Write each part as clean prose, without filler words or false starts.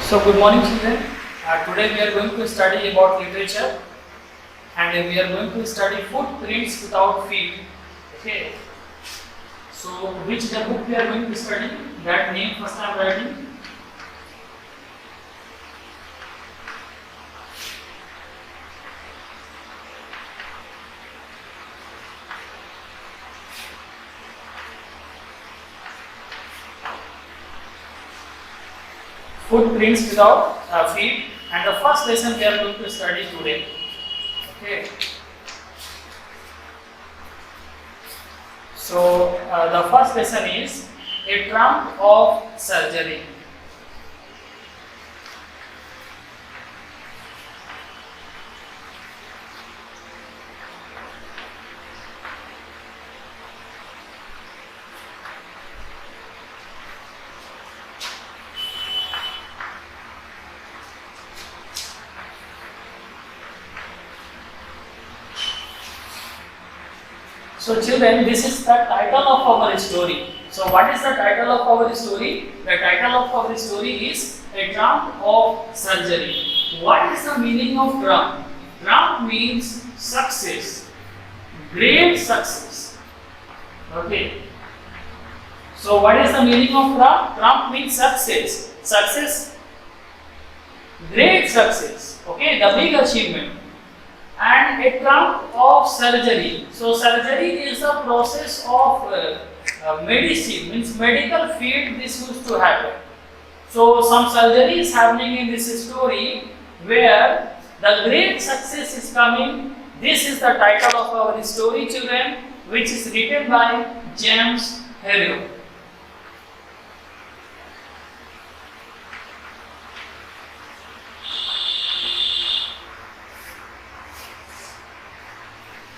So good morning children. Today we are going to study about literature and we are going to study footprints without feet. Okay. So which the book we are going to study? That name first I am writing. Footprints without feet, and the first lesson we are going to study today. Okay. So the first lesson is a trump of surgery. So children, this is the title of our story. So what is the title of our story? The title of our story is A Trump of Surgery. What is the meaning of trump? Trump means success, great success. Okay. So what is the meaning of trump? Trump means success. Success, great success. Okay, the big achievement. And a trump of surgery. So surgery is the process of medicine, means medical field. This used to happen. So some surgery is happening in this story where the great success is coming. This is the title of our story, children, which is written by James Herriot.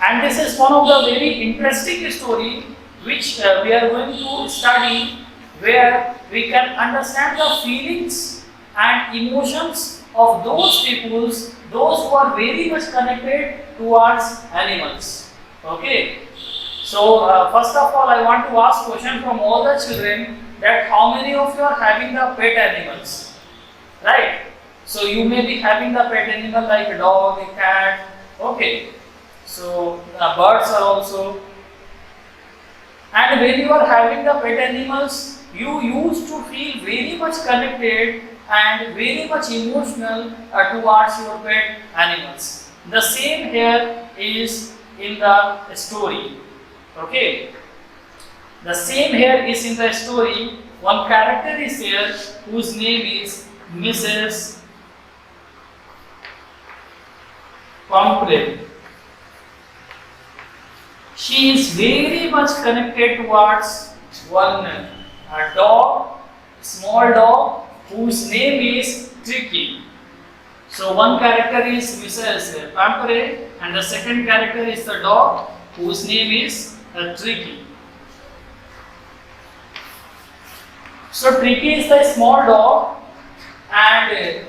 And this is one of the very interesting story which we are going to study, where we can understand the feelings and emotions of those peoples, those who are very much connected towards animals. Okay. So first of all, I want to ask question from all the children that how many of you are having the pet animals, right? So you may be having the pet animal like a dog, a cat. Okay. So birds are also, and when you are having the pet animals, you used to feel very much connected and very much emotional towards your pet animals. The same here is in the story. Okay, the same here is in the story. One character is here whose name is Mrs. Pomfrey. She is very much connected towards one dog, small dog, whose name is Tricky. So one character is Mrs. Pomfrey and the second character is the dog whose name is Tricky. So Tricky is the small dog, and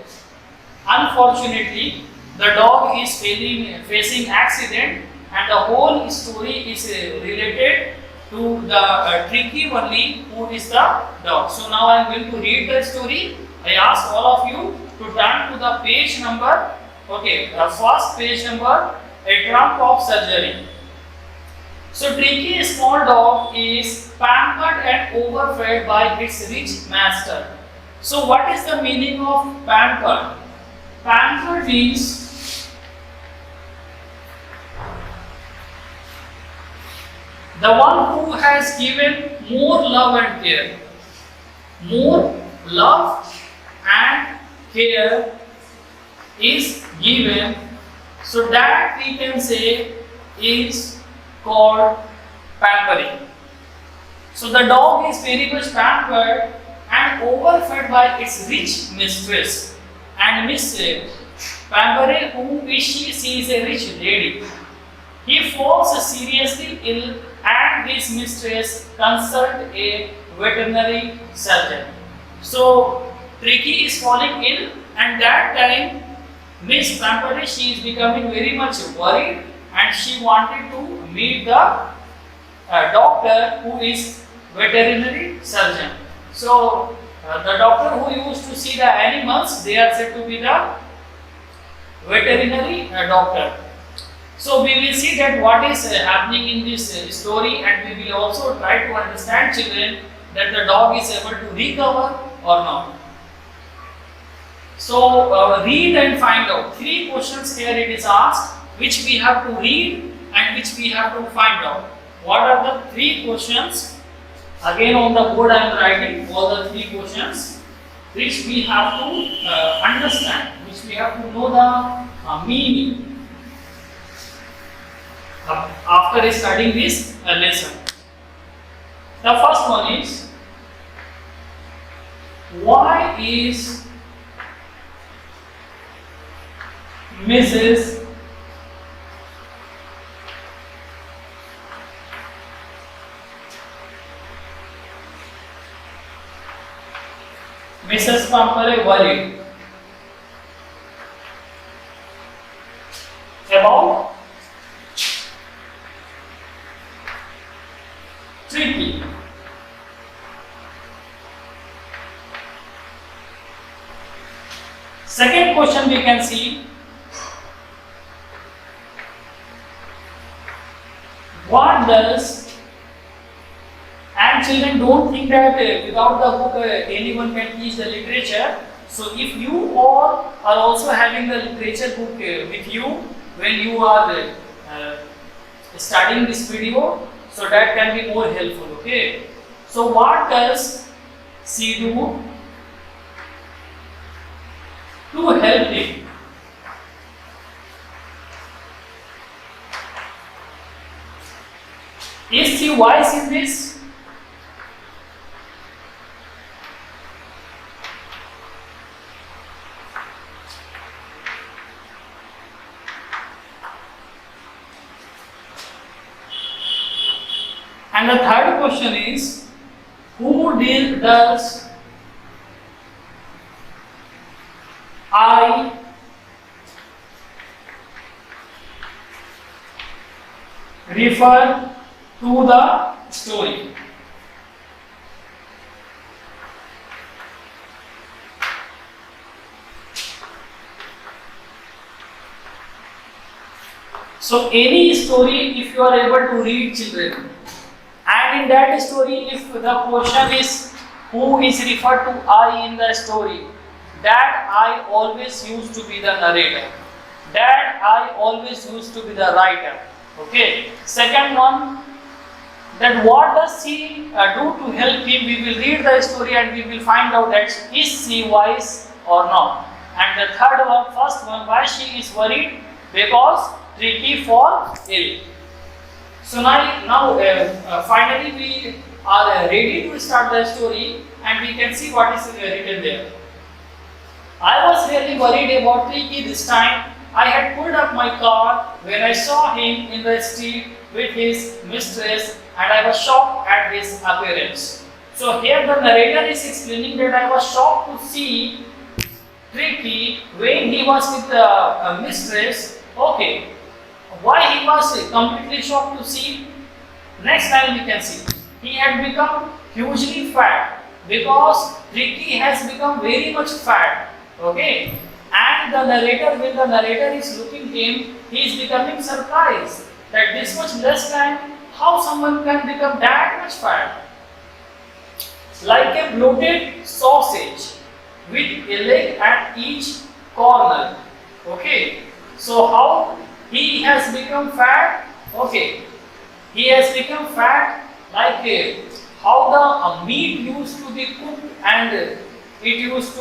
unfortunately the dog is facing accident. And the whole story is related to the Tricky only, who is the dog. So now I am going to read the story. I ask all of you to turn to the page number. Okay, the first page number, A Trump of Surgery. So Tricky, small dog, is pampered and overfed by its rich master. So what is the meaning of pampered? Pampered means the one who has given more love and care. More love and care is given, so that we can say is called pampering. So the dog is very much pampered and overfed by its rich mistress. And Miss Pomfrey, who is she? She is a rich lady. He falls seriously ill, and his mistress consulted a veterinary surgeon. So Tricky is falling ill, and that time Miss Pomfrey, she is becoming very much worried, and she wanted to meet the doctor who is veterinary surgeon. So The doctor who used to see the animals, they are said to be the veterinary doctor. So we will see that what is happening in this story, and we will also try to understand, children, that the dog is able to recover or not. So read and find out. 3 questions here it is asked, which we have to read and which we have to find out. What are the 3 questions? Again on the board I am writing all the 3 questions which we have to understand, which we have to know the meaning after studying this lesson. The first one is, why is Mrs. Pampare worried about Tricky? Second question we can see, what does, and children, don't think that without the book anyone can teach the literature. So if you all are also having the literature book with you when you are studying this video, so that can be more helpful. Okay. So what does she do to help him? Is she wise in this? And the third question is, does I refer to the story? So any story, if you are able to read, children, and in that story, if the question is who is referred to I in the story, that I always used to be the narrator, that I always used to be the writer. Okay. Second one, that what does she do to help him? We will read the story and we will find out that is she wise or not. And the third one, first one, why she is worried? Because Tricky fall ill. So now finally we are ready to start the story, and we can see what is written there. I was really worried about Tricky this time. I had pulled up my car when I saw him in the street with his mistress, and I was shocked at his appearance. So here the narrator is explaining that I was shocked to see Tricky when he was with the mistress. Okay. Why he was completely shocked to see? Next line we can see. He had become hugely fat, because Tricky has become very much fat. Okay. And the narrator, when the narrator is looking him, he is becoming surprised that this much less time, how someone can become that much fat? Like a bloated sausage with a leg at each corner. Okay. So how he has become fat? Okay. He has become fat like how the meat used to be cooked, and it used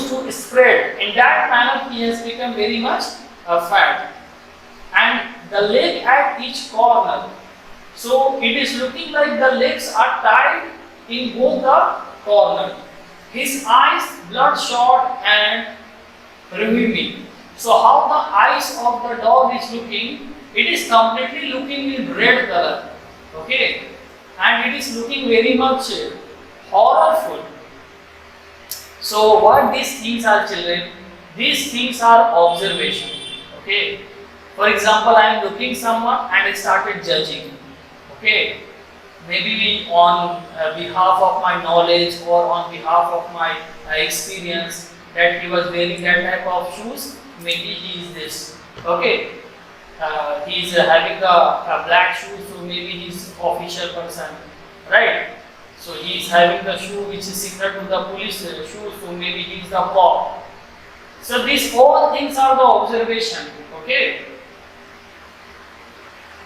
to spread. In that manner he has become very much fat. And the leg at each corner. So it is looking like the legs are tied in both the corners. His eyes bloodshot and rheumy. So how the eyes of the dog is looking? It is completely looking in red color. Okay. And it is looking very much horrorful. So what these things are, children? These things are observation. Okay. For example, I am looking someone and I started judging. Okay. maybe on behalf of my knowledge or on behalf of my experience that he was wearing that type of shoes, maybe he is this. Okay, he is having a black shoe, so maybe he is official person, right? So he is having the shoe which is similar to the police shoe, so maybe he is the cop. So these all things are the observation, okay?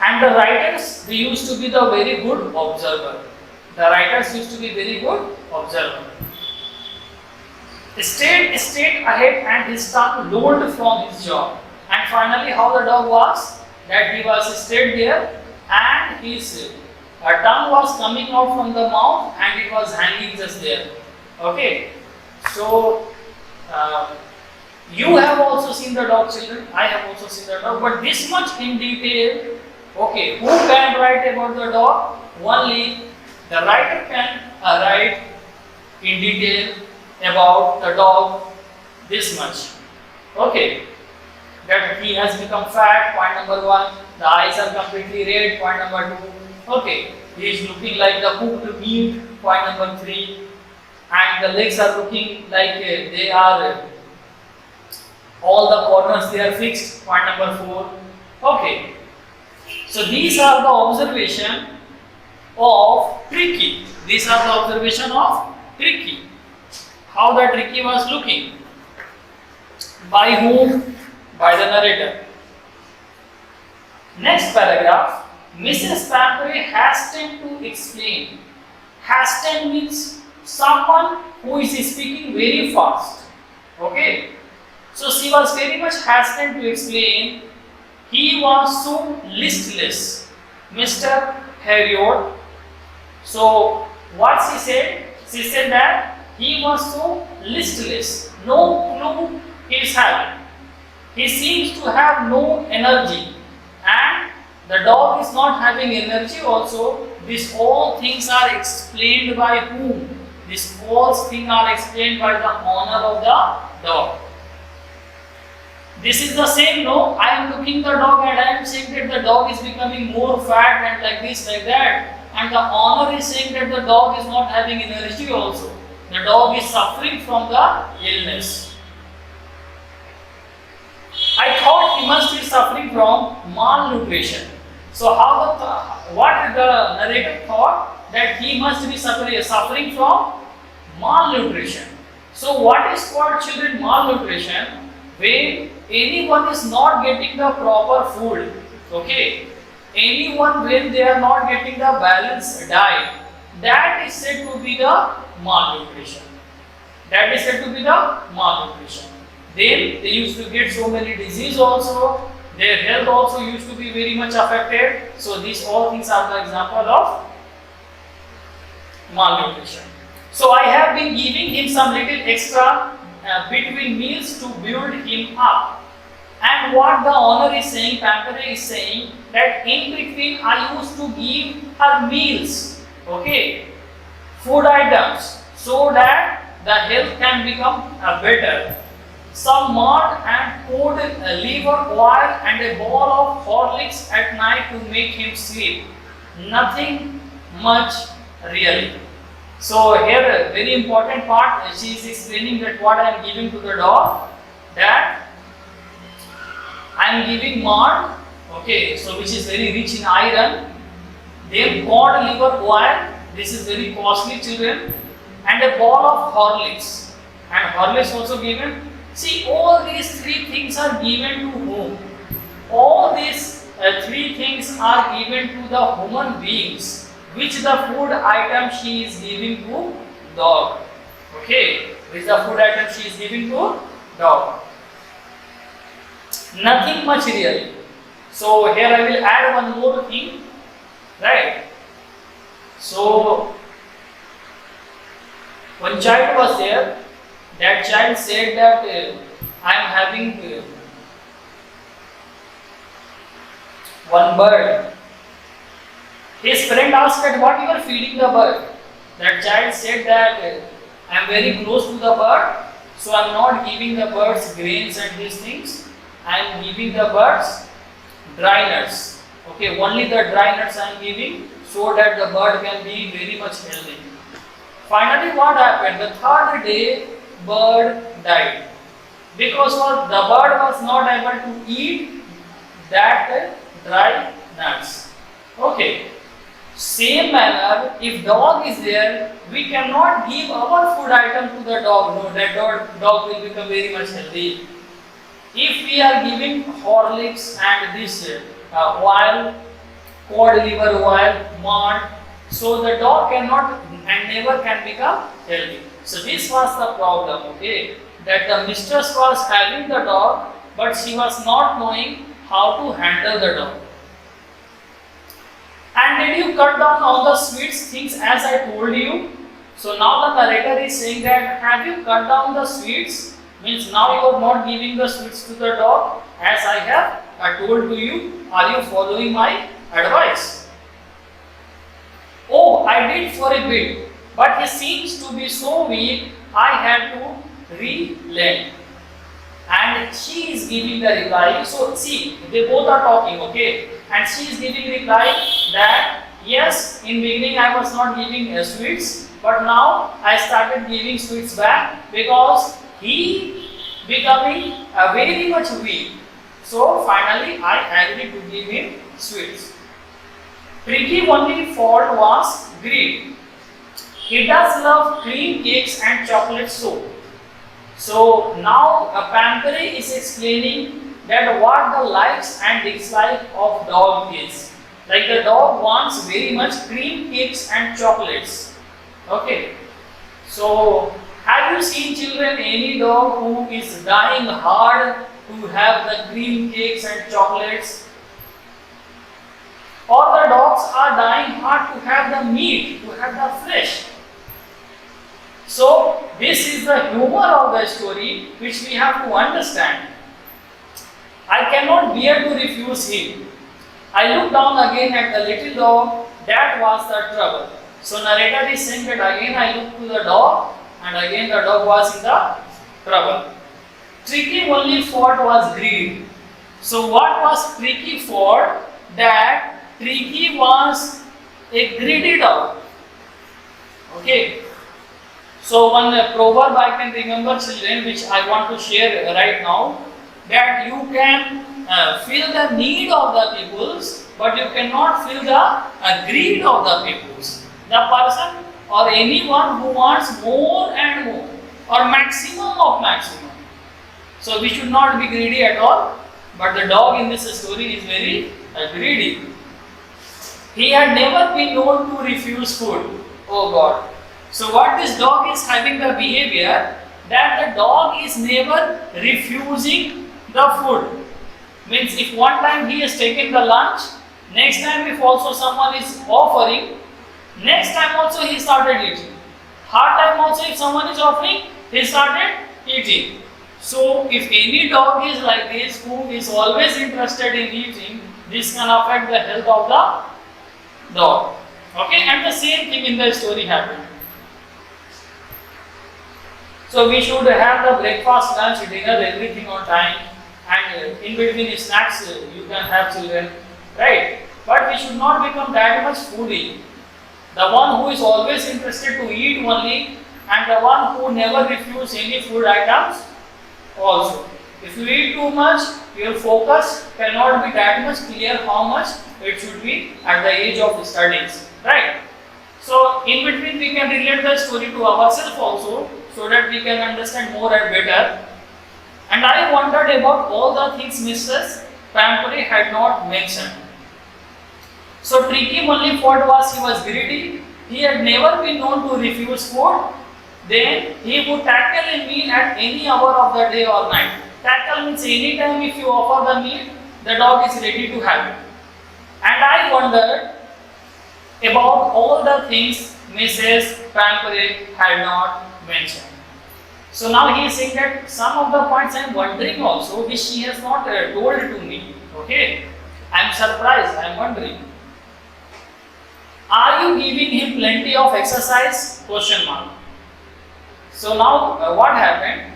And the writers, they used to be the very good observer. The writers used to be very good observer. Stayed ahead and his tongue lolled from his jaw. And finally, how the dog was? That he was stayed there and his tongue was coming out from the mouth and it was hanging just there. Okay. So, you have also seen the dog, children. I have also seen the dog. But this much in detail, okay, who can write about the dog? Only the writer can write in detail about the dog this much. Okay, that he has become fat, point number 1. The eyes are completely red, point number 2. Okay, he is looking like the cooked meat, point number 3. And the legs are looking like they are, all the corners they are fixed, point number 4. Okay. So these are the observation of Tricky. These are the observation of Tricky. How the Tricky was looking. By whom? By the narrator. Next paragraph. Mrs. Pampery hastened to explain. Hasten means someone who is speaking very fast. Okay. So she was very much hastened to explain. He was so listless, Mr. Heriot. So, what she said? She said that he was so listless, no clue he is having. He seems to have no energy, and the dog is not having energy also. These all things are explained by whom? These all things are explained by the owner of the dog. This is the same, no? I am looking the dog and I am saying that the dog is becoming more fat and like this, like that. And the owner is saying that the dog is not having energy also. The dog is suffering from the illness. I thought he must be suffering from malnutrition. So what the narrator thought? That he must be suffering from malnutrition. So what is called, children, malnutrition? When anyone is not getting the proper food, okay, anyone when they are not getting the balanced diet, that is said to be the malnutrition. That is said to be the malnutrition. Then they used to get so many diseases also, their health also used to be very much affected. So these all things are the example of malnutrition. So I have been giving him some little extra between meals to build him up. And what the owner is saying, Pampery is saying, that in between I used to give her meals, okay, food items, so that the health can become better. Some mud and poured liver oil and a ball of Horlicks at night to make him sleep. Nothing much really. So here a very important part, she is explaining that what I am giving to the dog, that I am giving mud, okay, so which is very rich in iron, then cod liver oil, this is very costly, children, and a ball of Horlicks, and Horlicks also given. See, all these three things are given to whom? All these three things are given to the human beings. Which the food item she is giving to dog. Okay, which the food item she is giving to dog. Nothing much really. So here I will add one more thing, right? So one child was there. That child said that I am having one bird. His friend asked that what you are feeding the bird. That child said that I am very close to the bird, so I am not giving the birds grains and these things. I am giving the birds dry nuts. Okay, only the dry nuts I am giving so that the bird can be very much healthy. Finally, what happened? The third day, bird died because the bird was not able to eat that dry nuts. Okay. Same manner, if dog is there, we cannot give our food item to the dog. No, that dog will become very much healthy. If we are giving Horlicks and this oil, cod liver oil, mud, so the dog cannot and never can become healthy. So this was the problem, okay? That the mistress was having the dog, but she was not knowing how to handle the dog. And did you cut down all the sweets things as I told you? So now the narrator is saying that have you cut down the sweets? Means now you are not giving the sweets to the dog as I have told to you. Are you following my advice? Oh, I did for a bit, but he seems to be so weak, I had to relent. And she is giving the reply. So see, they both are talking, okay? And she is giving reply that yes, in beginning I was not giving sweets, but now I started giving sweets back because he becoming very much weak. So finally I agreed to give him sweets. Tricky only fault was greed. He does love cream cakes and chocolate so. So now Pampere is explaining that what the likes and dislike of dog is. Like the dog wants very much cream cakes and chocolates. Okay. So have you seen children any dog who is dying hard to have the cream cakes and chocolates? Or the dogs are dying hard to have the meat, to have the flesh. So this is the humor of the story which we have to understand. I cannot bear to refuse him. I looked down again at the little dog, that was the trouble. So narrator is saying that again I looked to the dog and again the dog was in the trouble. Tricky only fault was greed. So what was Tricky for? That Tricky was a greedy dog. Okay. So one proverb I can remember, children, which I want to share right now, that you can feel the need of the peoples, but you cannot feel the greed of the peoples. The person or anyone who wants more and more or maximum of maximum. So we should not be greedy at all, but the dog in this story is very greedy. He had never been known to refuse food. Oh God. So what this dog is having the behavior that the dog is never refusing the food. Means if one time he has taken the lunch, next time if also someone is offering, next time also he started eating. Third time also if someone is offering, he started eating. So if any dog is like this who is always interested in eating, this can affect the health of the dog. Okay, and the same thing in the story happened. So we should have the breakfast, lunch, dinner, everything on time, and in between snacks you can have, children, right? But we should not become that much foodie. The one who is always interested to eat only, and the one who never refuse any food items also. If you eat too much, your focus cannot be that much clear how much it should be at the age of studies, right? So in between we can relate the story to ourselves also, so that we can understand more and better. And I wondered about all the things Mrs. Pampere had not mentioned. So Tricky only fault was he was greedy. He had never been known to refuse food. Then he would tackle a meal at any hour of the day or night. Tackle means any time if you offer the meal, the dog is ready to have it. And I wondered about all the things Mrs. Pampere had not mentioned. So now he is saying that some of the points I am wondering also which she has not told to me. Okay, I am surprised, I am wondering. Are you giving him plenty of exercise? Question mark. So now what happened?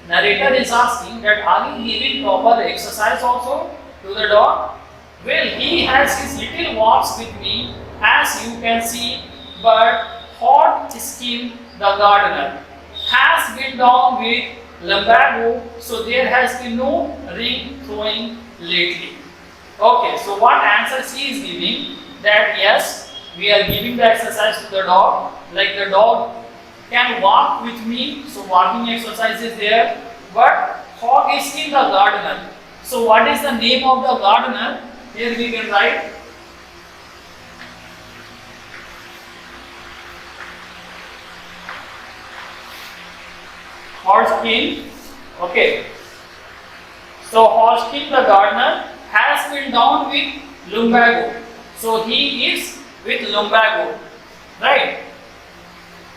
Narrator is asking that are you giving proper exercise also to the dog? Well, he has his little walks with me, as you can see, but hot skin the gardener has been down with lumbago, so there has been no ring throwing lately. Okay, so what answer she is giving? That yes, we are giving the exercise to the dog, like the dog can walk with me, so walking exercise is there, but hog is still the gardener. So what is the name of the gardener? Here we can write Hodgkin. Okay. So Hodgkin the gardener has been down with lumbago. So he is with lumbago, right?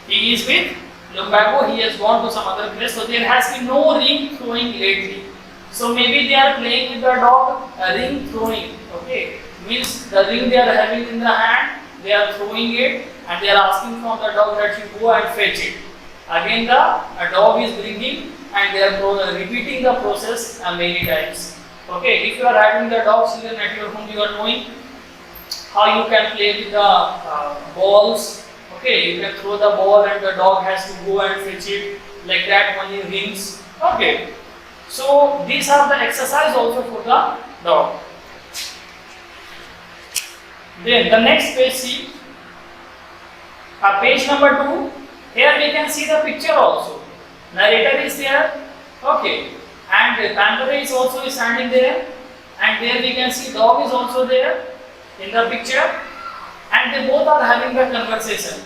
He is with lumbago. He has gone to some other place. So there has been no ring throwing lately. So maybe they are playing with the dog, ring throwing. Okay, means the ring they are having in the hand, they are throwing it, and they are asking from the dog that you go and fetch it. Again, the dog is bringing, and they are repeating the process many times. Okay, if you are having the dog children at your home, you are knowing how you can play with the balls. Okay, you can throw the ball and the dog has to go and fetch it, like that only rings. Okay, so these are the exercise also for the dog. Then the next page, see, page number 2. Here we can see the picture also. Narrator is there, okay, and the panther is also standing there, and there we can see dog is also there in the picture, and they both are having the conversation.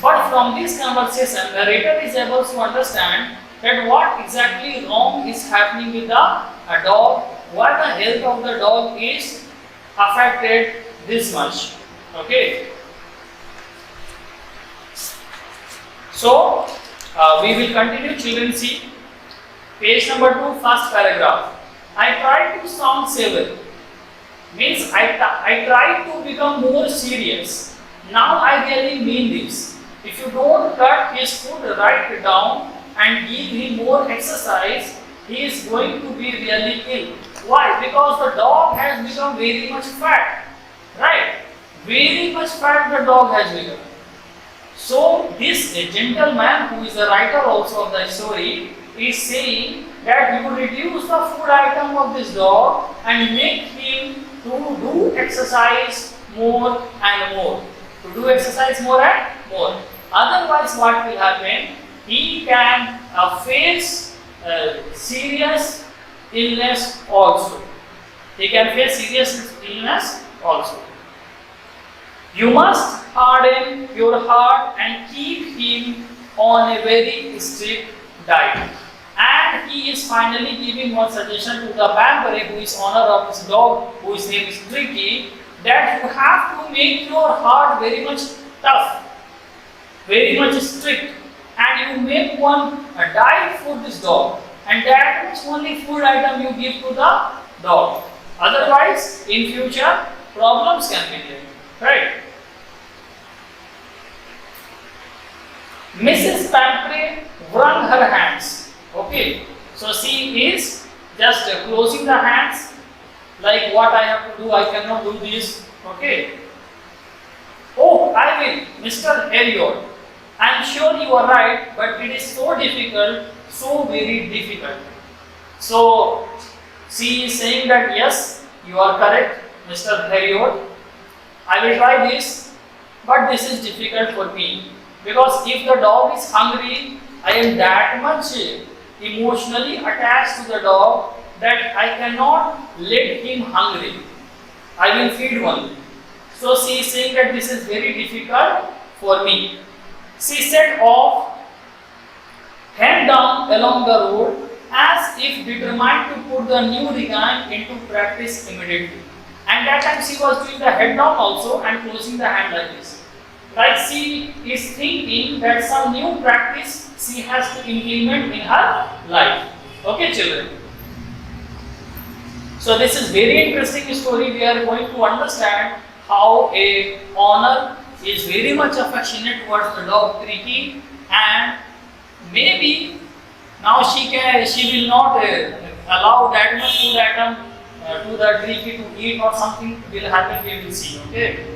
But from this conversation, narrator is able to understand that what exactly wrong is happening with the dog, why the health of the dog is affected this much. Okay. So we will continue, children. See page number 2, first paragraph. I tried to sound civil, means I tried to become more serious. Now I really mean this. If you don't cut his food right down and give him more exercise, he is going to be really ill. Why? Because the dog has become very much fat. Right? Very much fat the dog has become. So this gentleman, who is the writer also of the story, is saying that you reduce the food item of this dog and make him to do exercise more and more. To do exercise more and more. Otherwise what will happen? He can face serious illness also. He can face serious illness also. You must harden your heart and keep him on a very strict diet. And he is finally giving one suggestion to the Banbury, who is owner of this dog, whose name is Tricky, that you have to make your heart very much tough, very much strict, and you make one a diet for this dog, and that much only food item you give to the dog. Otherwise, in future, problems can be there. Right? Mrs. Pamphlet wrung her hands. Okay, so she is just closing the hands, like what I have to do, I cannot do this. Okay. Oh, I will, Mr. Heriot. I am sure you are right, but it is so difficult, so very difficult. So she is saying that yes, you are correct, Mr. Heriot. I will try this, but this is difficult for me, because if the dog is hungry, I am that much emotionally attached to the dog that I cannot let him hungry. I will feed only. So she is saying that this is very difficult for me. She set off, head down along the road, as if determined to put the new regime into practice immediately. And that time she was doing the head down also and closing the hand like this. Like she is thinking that some new practice she has to implement in her life. Okay, children. So this is very interesting story. We are going to understand how a owner is very much affectionate towards the dog Tricky, and maybe now she will not allow that much food item to the tree to eat or something will happen, we will see. Okay.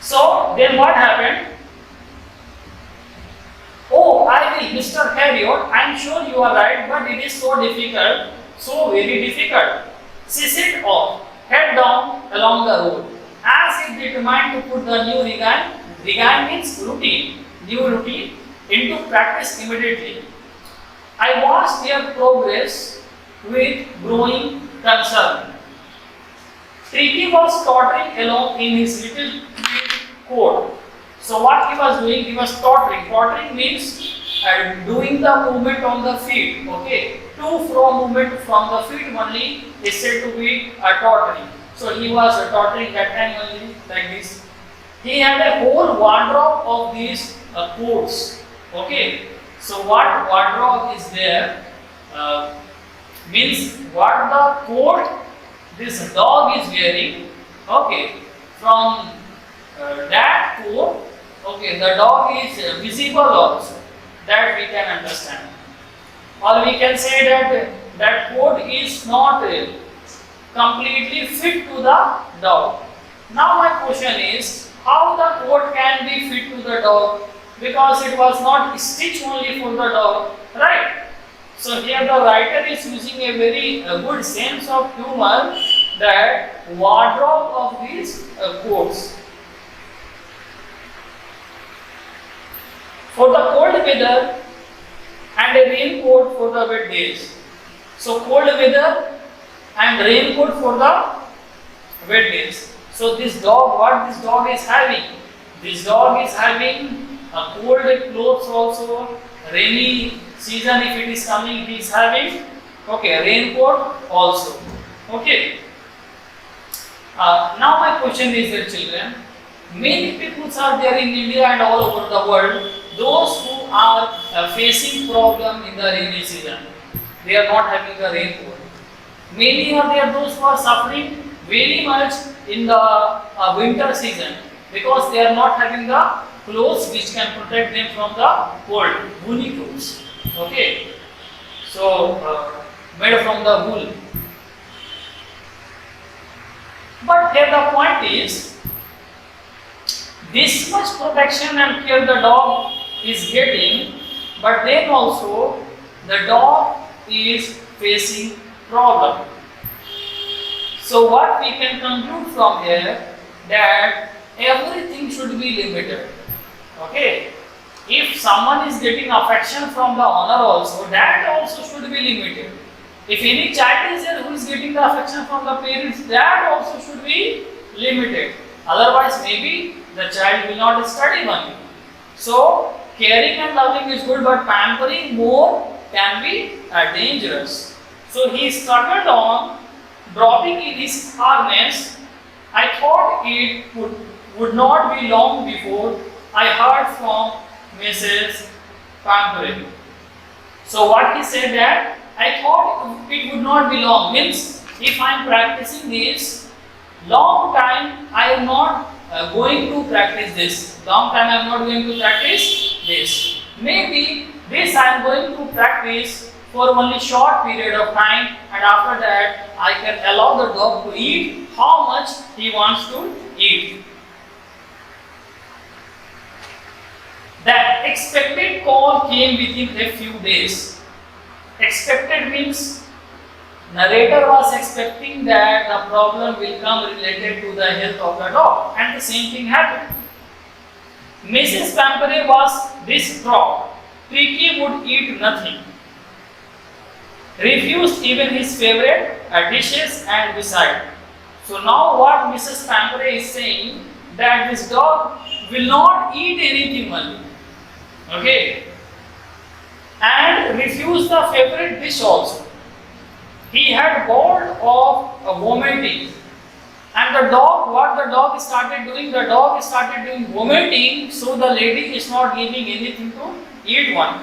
So then what happened? Oh, I will, Mr. Harriot, I am sure you are right, but it is so difficult, so very difficult. She set off, head down along the road, as if determined to put the new regain means routine, new routine, into practice immediately. I watched their progress with growing concern. Tricky was tottering along in his little coat. So what he was doing, he was tottering. Tottering means doing the movement on the feet. Okay, to fro movement from the feet only is said to be tottering. So he was tottering that time only like this. He had a whole wardrobe of these coats. Okay, so what wardrobe is there means what the coat this dog is wearing. Okay, from that coat. Okay, the dog is visible also, that we can understand. Or we can say that that coat is not completely fit to the dog. Now my question is, how the coat can be fit to the dog? Because it was not stitched only for the dog, right? So here the writer is using a very good sense of humor, that wardrobe of these coats. For the cold weather and a raincoat for the wet days. So cold weather and raincoat for the wet days. So this dog, what this dog is having? This dog is having a cold clothes also. Rainy season if it is coming, he is having raincoat also. Okay. Now my question is here, children. Many people are there in India and all over the world. Those who are facing problem in the rainy season, they are not having the raincoat. Many are there those who are suffering very much in the winter season because they are not having the clothes which can protect them from the cold, woolly clothes. Okay, so made from the wool. But here the point is, this much protection and care the dog is getting, but then also the dog is facing problem. So what we can conclude from here, that everything should be limited. Okay, if someone is getting affection from the owner also, that also should be limited. If any child is there who is getting the affection from the parents, that also should be limited. Otherwise maybe the child will not study only. So caring and loving is good, but pampering more can be dangerous. So he struggled on, dropping in his harness. I thought it would not be long before I heard from Mrs. Pampering. So what he said, that I thought it would not be long, means if I am practicing this long time, I am not going to practice this. Long time I am not going to practice this. Maybe this I am going to practice for only short period of time, and after that I can allow the dog to eat how much he wants to eat. The expected call came within a few days. Expected means narrator was expecting that the problem will come related to the health of the dog, and the same thing happened. Mrs. Pampere was distraught. Tricky would eat nothing, refused even his favorite dishes and beside. So now what Mrs. Pampere is saying, that this dog will not eat anything only. Okay, and refused the favorite dish also. He had bored of vomiting, and the dog, what the dog started doing, the dog started doing vomiting, so the lady is not giving anything to eat one.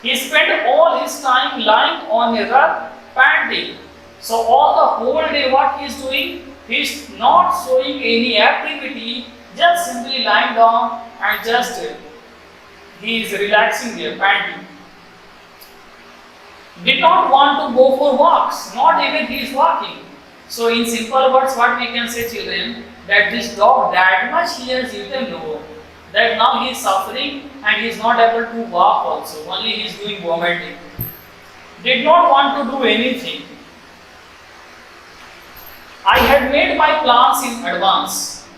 He spent all his time lying on a rug, panting. So all the whole day what he is doing, he is not showing any activity, just simply lying down and just he is relaxing there, panting. did not want to go for walks, not even he is walking. So in simple words, what we can say, children, that this dog that much he has eaten low, that now he is suffering and he is not able to walk also, only he is doing vomiting. Did not want to do anything. I had made my plans in advance.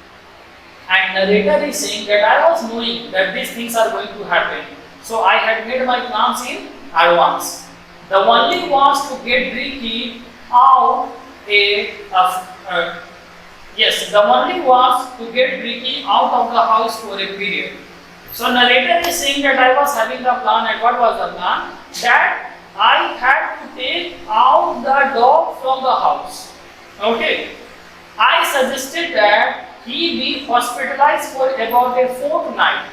And narrator is saying that I was knowing that these things are going to happen. So I had made my plans in advance. The only was to get Ricky out the only was to get Ricky out of the house for a period. So narrator is saying that I was having the plan, and what was the plan? That I had to take out the dog from the house. Okay. I suggested that he be hospitalized for about a fortnight.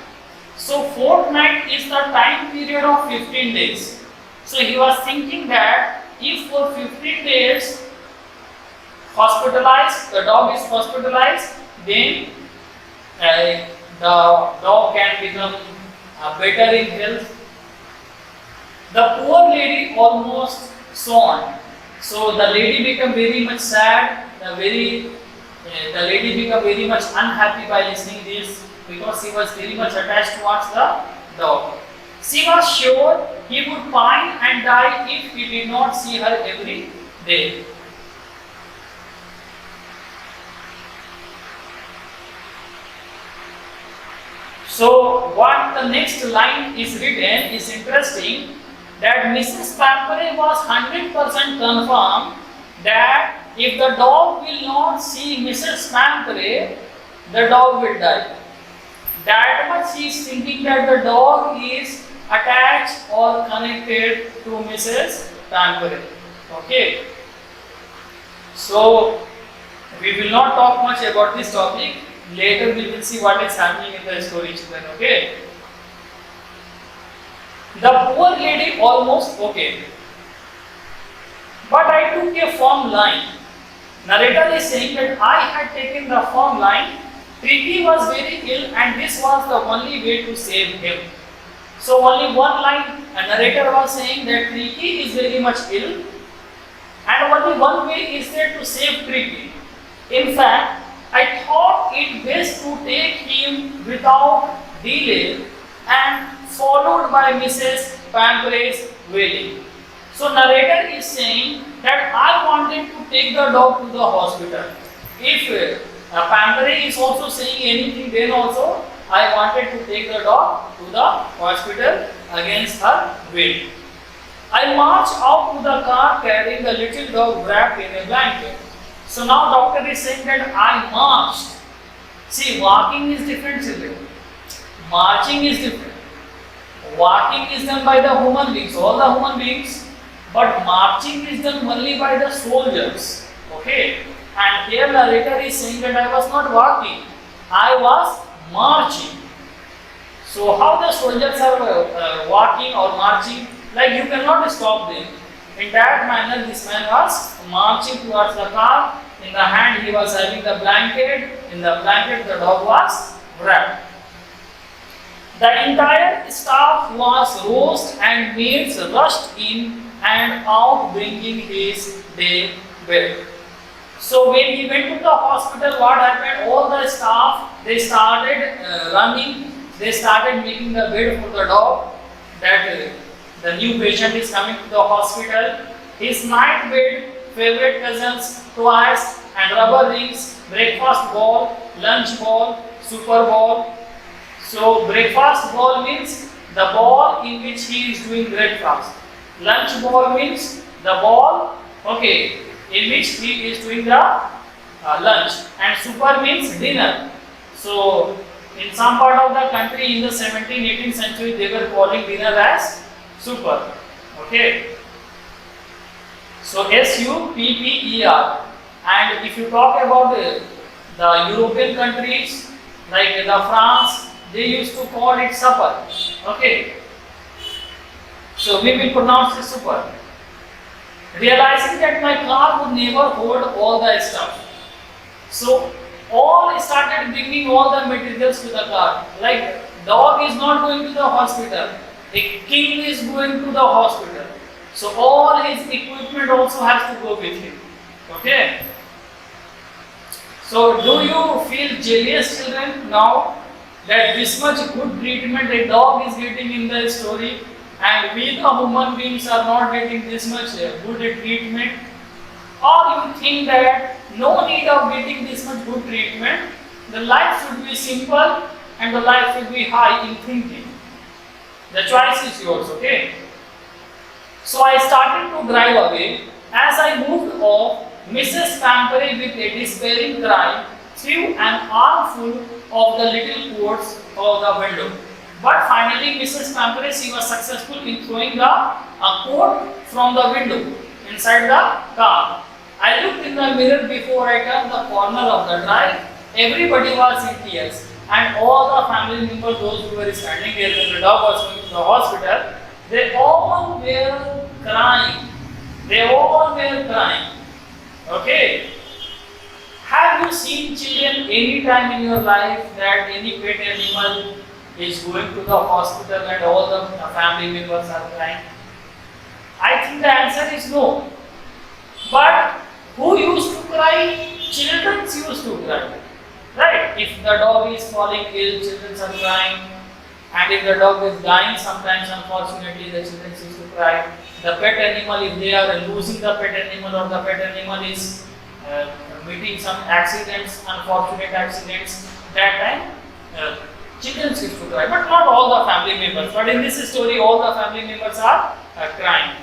So fortnight is the time period of 15 days. So he was thinking that if for 15 days hospitalized, the dog is hospitalized, then the dog can become better in health. The poor lady almost sobbed. So the lady became very much sad. The lady became very much unhappy by listening this, because she was very much attached towards the dog. She was sure he would pine and die if he did not see her every day. So what the next line is written is interesting, that Mrs. Pampere was 100% confirmed that if the dog will not see Mrs. Pampere, the dog will die. That much he is thinking, that the dog is attached or connected to Mrs. Pampere. Okay. So we will not talk much about this topic. Later we will see what is happening in the story, children. Okay. The poor lady almost okay. But I took a firm line. Narrator is saying that I had taken the firm line. Tricky was very ill and this was the only way to save him. So only one line, a narrator was saying that Tricky is very much ill and only one way is there to save Tricky. In fact, I thought it best to take him without delay and followed by Mrs. Pampere's wailing. So narrator is saying that I wanted to take the dog to the hospital. If Pampere is also saying anything, then also I wanted to take the dog to the hospital against her will. I marched out to the car carrying the little dog wrapped in a blanket. So now doctor is saying that I marched. See, walking is different, children. Marching is different. Walking is done by the human beings, all the human beings, but marching is done only by the soldiers. Okay? And here the narrator is saying that I was not walking, I was marching. So how the soldiers are walking or marching? Like you cannot stop them. In that manner, this man was marching towards the car. In the hand he was having the blanket. In the blanket the dog was wrapped. The entire staff was roused and maids rushed in and out bringing his day bed. So when he went to the hospital, what happened? All the staff, they started running. They started making the bed for the dog. That the new patient is coming to the hospital. His night bed, favorite cousins, toys and rubber rings, breakfast ball, lunch ball, super ball. So breakfast ball means the ball in which he is doing breakfast. Lunch ball means the ball, okay, in which he is doing the lunch. And super means dinner. So in some part of the country in the 17th, 18th century, they were calling dinner as super. Okay. So S-U-P-P-E-R. And if you talk about the European countries like the France, they used to call it supper. Okay. So we will pronounce it super. Realizing that my car would never hold all the stuff. So all started bringing all the materials to the car. Like dog is not going to the hospital. A king is going to the hospital. So all his equipment also has to go with him. Okay. So do you feel jealous, children, now that this much good treatment a dog is getting in the story, and we the human beings are not getting this much good treatment? Or you think that no need of getting this much good treatment, the life should be simple and the life should be high in thinking? The choice is yours, okay? So I started to drive away. As I moved off, Mrs. Pampere, with a despairing cry, threw an armful of the little coats out the window. But finally, Mrs. Pampere, she was successful in throwing a coat from the window inside the car. I looked in the mirror before I turned the corner of the drive. Everybody was in tears, and all the family members, those who were standing there when the dog was going to the hospital, they all were crying. They all were crying. Okay. Have you seen, children, any time in your life that any pet animal is going to the hospital and all the family members are crying? I think the answer is no. But who used to cry? Children used to cry. Right? If the dog is falling ill, children are crying. And if the dog is dying, sometimes unfortunately the children used to cry. The pet animal, if they are losing the pet animal, or the pet animal is meeting some accidents, unfortunate accidents, that time children used to cry. But not all the family members. But in this story, all the family members are crying.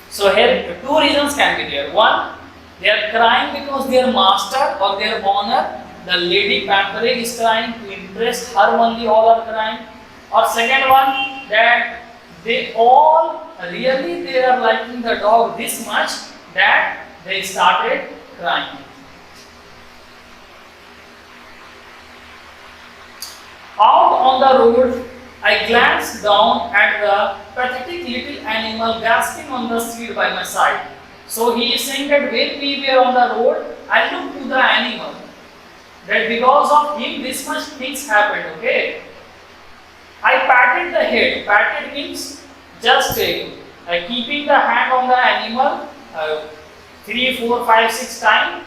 So here two reasons can be there. One, they are crying because their master or their owner, the lady Pampere, is crying to impress her only, all are crying. Or second one, that they all really they are liking the dog this much that they started crying. Out on the road, I glanced down at the pathetic little animal gasping on the street by my side. So he is saying that when we were on the road, I looked to the animal. That because of him, this much things happened, okay? I patted the head. Patted means just keeping the hand on the animal 3, 4, 5, 6 times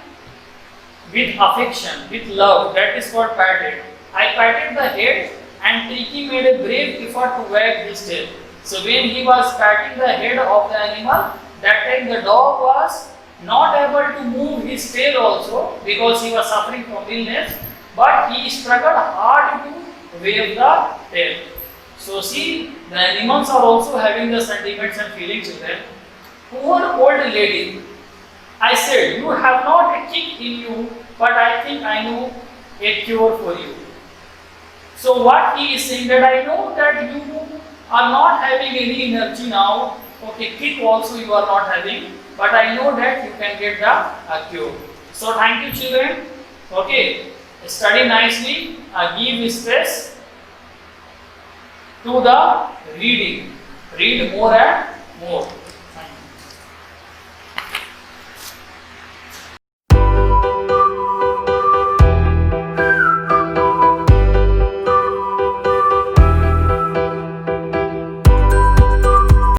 with affection, with love. That is what patted. I patted the head and Tiki made a brave effort to wag his tail. So when he was patting the head of the animal, that time the dog was not able to move his tail also because he was suffering from illness, but he struggled hard to wave the tail. So see, the animals are also having the sentiments and feelings in them. Poor old lady, I said, you have not a kick in you, but I think I know a cure for you. So what he is saying, that I know that you are not having any energy now. Okay, kick also you are not having, but I know that you can get the cure. So thank you, children. Okay, study nicely, give stress to the reading. Read more and more.